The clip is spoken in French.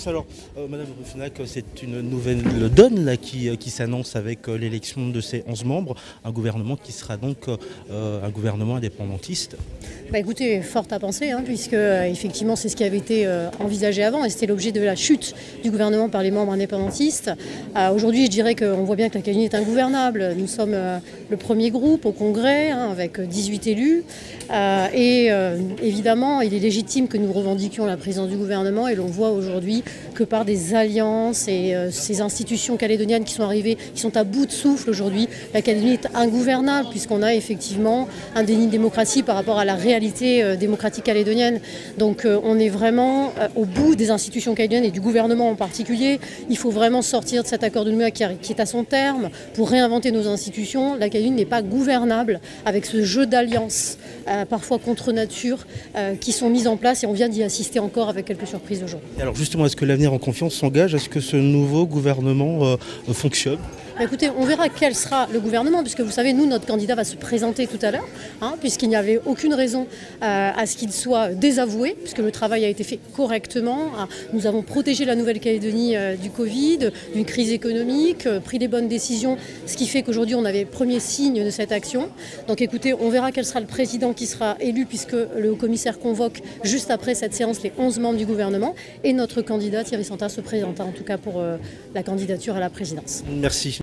Alors, Madame Rufenacht, c'est une nouvelle donne là, qui s'annonce avec l'élection de ces 11 membres, un gouvernement qui sera donc un gouvernement indépendantiste. Écoutez, fort à penser, puisque effectivement c'est ce qui avait été envisagé avant et c'était l'objet de la chute du gouvernement par les membres indépendantistes. Aujourd'hui, je dirais qu'on voit bien que la Calédonie est ingouvernable. Nous sommes le premier groupe au Congrès avec 18 élus et évidemment, il est légitime que nous revendiquions la présidence du gouvernement et l'on voit aujourd'hui que par des alliances et ces institutions calédoniennes qui sont arrivées, qui sont à bout de souffle aujourd'hui, la Calédonie est ingouvernable puisqu'on a effectivement un déni de démocratie par rapport à la réalité démocratique calédonienne. Donc on est vraiment au bout des institutions calédoniennes et du gouvernement en particulier. Il faut vraiment sortir de cet accord de Nouméa qui est à son terme pour réinventer nos institutions. La Calédonie n'est pas gouvernable avec ce jeu d'alliances, parfois contre nature, qui sont mises en place et on vient d'y assister encore avec quelques surprises aujourd'hui. Alors justement, est-ce que l'avenir en confiance s'engage? Est-ce que ce nouveau gouvernement fonctionne? Écoutez, on verra quel sera le gouvernement, puisque vous savez, nous, notre candidat va se présenter tout à l'heure, puisqu'il n'y avait aucune raison à ce qu'il soit désavoué, puisque le travail a été fait correctement. Nous avons protégé la Nouvelle-Calédonie du Covid, d'une crise économique, pris les bonnes décisions, ce qui fait qu'aujourd'hui, on avait premier signe de cette action. Donc écoutez, on verra quel sera le président qui sera élu, puisque le haut-commissaire convoque juste après cette séance les 11 membres du gouvernement, et notre candidat, Thierry Santa, se présentera en tout cas pour la candidature à la présidence. Merci.